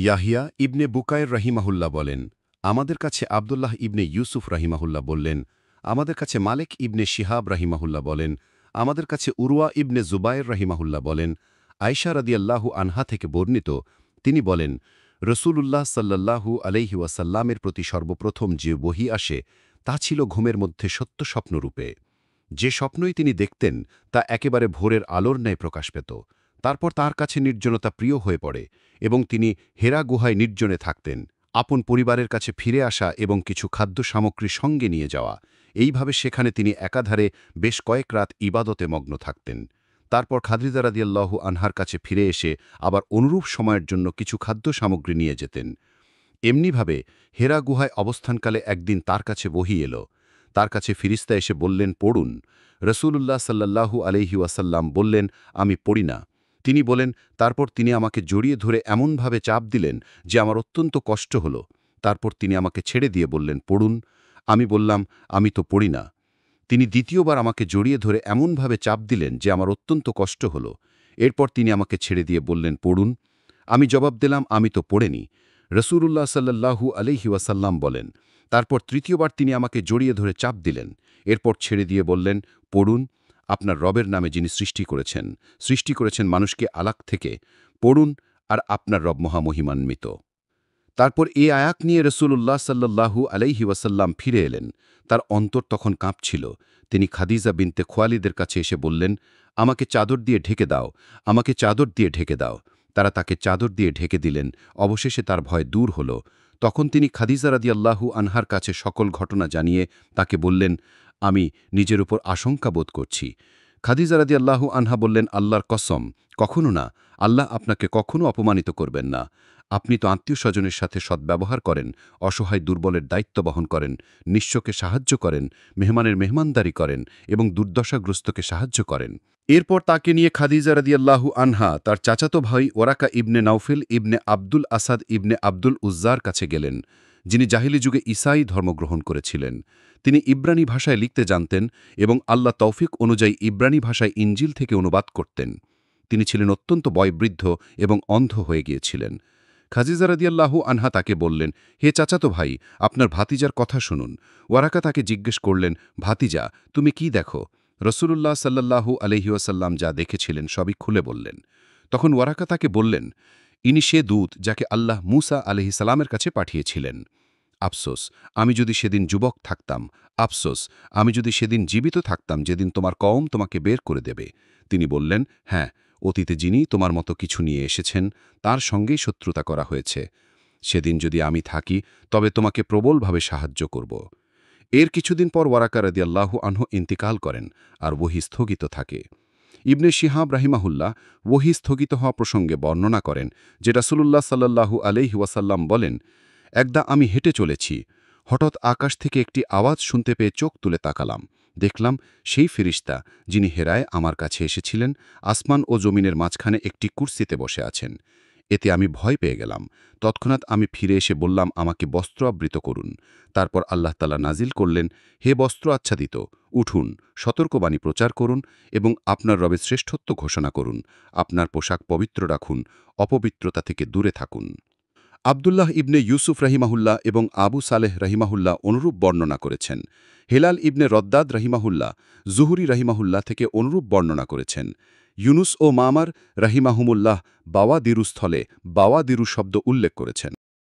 ইয়াহিয়া ইবনে বুকায়ের রাহিমাহুল্লাহ বলেন, আমাদের কাছে আবদুল্লাহ ইবনে ইউসুফ রাহিমাহুল্লাহ বললেন, আমাদের কাছে মালেক ইবনে শিহাব রাহিমাহুল্লাহ বলেন, আমাদের কাছে উরওয়া ইবনে জুবায়ের রাহিমাহুল্লাহ বলেন, আয়শা রাদিয়াল্লাহু আনহা থেকে বর্ণিত, তিনি বলেন, রসূলুল্লাহ সাল্লাল্লাহু আলাইহি ওয়াসাল্লামের প্রতি সর্বপ্রথম যে বহি আসে তা ছিল ঘুমের মধ্যে সত্য স্বপ্নরূপে। যে স্বপ্নই তিনি দেখতেন তা একেবারে ভোরের আলোর ন্যায় প্রকাশ পেত। তারপর তার কাছে নির্জনতা প্রিয় হয়ে পড়ে এবং তিনি হেরা গুহায় নির্জনে থাকতেন। আপন পরিবারের কাছে ফিরে আসা এবং কিছু খাদ্য সামগ্রী সঙ্গে নিয়ে যাওয়া, এইভাবে সেখানে তিনি একাধারে বেশ কয়েক রাত ইবাদতে মগ্ন থাকতেন। তারপর খাদিজা রাদিয়াল্লাহু আনহার কাছে ফিরে এসে আবার অনুরূপ সময়ের জন্য কিছু খাদ্য সামগ্রী নিয়ে যেতেন। এমনিভাবে হেরা গুহায় অবস্থানকালে একদিন তার কাছে বহি এল। তার কাছে ফিরিস্তা এসে বললেন, পড়ুন। রসূলুল্লাহ সাল্লাল্লাহু আলাইহি ওয়াসাল্লাম বললেন, আমি পড়ি না। তিনি বলেন, তারপর তিনি আমাকে জড়িয়ে ধরে এমনভাবে চাপ দিলেন যে আমার অত্যন্ত কষ্ট হল। তারপর তিনি আমাকে ছেড়ে দিয়ে বললেন, পড়ুন। আমি বললাম, আমি তো পড়ি না। তিনি দ্বিতীয়বার আমাকে জড়িয়ে ধরে এমনভাবে চাপ দিলেন যে আমার অত্যন্ত কষ্ট হল। এরপর তিনি আমাকে ছেড়ে দিয়ে বললেন, পড়ুন। আমি জবাব দিলাম, আমি তো পড়েনি। রসূলুল্লাহ সাল্লাল্লাহু আলাইহি ওয়াসাল্লাম বলেন, তারপর তৃতীয়বার তিনি আমাকে জড়িয়ে ধরে চাপ দিলেন। এরপর ছেড়ে দিয়ে বললেন, পড়ুন। আপনার রবের নামে যিনি সৃষ্টি করেছেন মানুষকে আলাক থেকে, পড়ুন, আর আপনার রব মহামহিমান্বিত। তারপর এই আয়াত নিয়ে রসূলুল্লাহ সাল্লাল্লাহু আলাইহি ওয়াসাল্লাম ফিরে এলেন। তার অন্তর তখন কাঁপছিল। তিনি খাদিজা বিনতে খুয়ালিদের কাছে এসে বললেন, আমাকে চাদর দিয়ে ঢেকে দাও, আমাকে চাদর দিয়ে ঢেকে দাও। তারা তাকে চাদর দিয়ে ঢেকে দিলেন। অবশেষে তার ভয় দূর হল। তখন তিনি খাদিজা রাদিয়াল্লাহু আনহার কাছে সকল ঘটনা জানিয়ে তাকে বললেন, আমি নিজের উপর আশঙ্কা বোধ করছি। খাদিজা রাদিয়াল্লাহু আনহা বললেন, আল্লাহর কসম, কখনো না, আল্লাহ আপনাকে কখনো অপমানিত করবেন না। আপনি তো আত্মীয় স্বজনের সাথে সদ্ব্যবহার করেন, অসহায় দুর্বলের দায়িত্ব বহন করেন, নিঃস্বকে সাহায্য করেন, মেহমানের মেহমানদারি করেন এবং দুর্দশাগ্রস্তকে সাহায্য করেন। এরপর তাকে নিয়ে খাদিজা রাদিয়াল্লাহু আনহা তার চাচাতো ভাই ওরাকা ইবনে নাউফেল ইবনে আব্দুল আসাদ ইবনে আব্দুল উজ্জার কাছে গেলেন, যিনি জাহিলি যুগে ঈসাই ধর্মগ্রহণ করেছিলেন। তিনি ইব্রানি ভাষায় লিখতে জানতেন এবং আল্লাহ তৌফিক অনুযায়ী ইব্রানি ভাষায় ইঞ্জিল থেকে অনুবাদ করতেন। তিনি ছিলেন অত্যন্ত বয়োবৃদ্ধ এবং অন্ধ হয়ে গিয়েছিলেন। খাদিজা রাদিয়াল্লাহু আনহা তাকে বললেন, হে চাচাতো ভাই, আপনার ভাতিজার কথা শুনুন। ওয়ারাকা তাকে জিজ্ঞেস করলেন, ভাতিজা, তুমি কি দেখো? রসূলুল্লাহ সাল্লাল্লাহু আলাইহি ওয়াসাল্লাম যা দেখেছিলেন সবই খুলে বললেন। তখন ওয়ারাকা তাকে বললেন, ইনি সে দূত যাকে আল্লাহ মূসা আলাইহিস সালামের কাছে পাঠিয়েছিলেন। আফসোস, আমি যদি সেদিন যুবক থাকতাম। আফসোস, আমি যদি সেদিন জীবিত থাকতাম যেদিন তোমার কওম তোমাকে বের করে দেবে। তিনি বললেন, হ্যাঁ, অতীতে যিনি তোমার মতো কিছু নিয়ে এসেছেন তার সঙ্গেই শত্রুতা করা হয়েছে। সেদিন যদি আমি থাকি তবে তোমাকে প্রবলভাবে সাহায্য করব। এর কিছুদিন পর ওয়ারাকা রাদিয়াল্লাহু আনহু ইন্তিকাল করেন আর ওহী স্থগিত থাকে। ইবনে শিহাব রাহিমাহুল্লাহ ওহী স্থগিত হওয়া প্রসঙ্গে বর্ণনা করেন যে রাসূলুল্লাহ সাল্লাল্লাহু আলাইহি ওয়াসাল্লাম বলেন, একদা আমি হেঁটে চলেছি। হঠাৎ আকাশ থেকে একটি আওয়াজ শুনতে পেয়ে চোখ তুলে তাকালাম। দেখলাম সেই ফেরেশতা যিনি হেরায় আমার কাছে এসেছিলেন আসমান ও জমিনের মাঝখানে একটি কুরসিতে বসে আছেন। এতে আমি ভয় পেয়ে গেলাম। তৎক্ষণাৎ আমি ফিরে এসে বললাম, আমাকে বস্ত্র আবৃত করুন। তারপর আল্লাহ তাআলা নাজিল করলেন, হে বস্ত্র আচ্ছাদিত, উঠুন, সতর্কবাণী প্রচার করুন এবং আপনার রবের শ্রেষ্ঠত্ব ঘোষণা করুন। আপনার পোশাক পবিত্র রাখুন, অপবিত্রতা থেকে দূরে থাকুন। আবদুল্লাহ ইবনে ইউসুফ রাহিমাহুল্লাহ এবং আবু সালেহ রাহিমাহুল্লাহ অনুরূপ বর্ণনা করেছেন। হেলাল ইবনে রদ্দাদ রাহিমাহুল্লাহ জুহুরি রাহিমাহুল্লাহ থেকে অনুরূপ বর্ণনা করেছেন। ইউনুস ও মামার রাহিমাহুমুল্লাহ বাওয়াদিরু স্থলে বাওয়াদিরু শব্দ উল্লেখ করেছেন।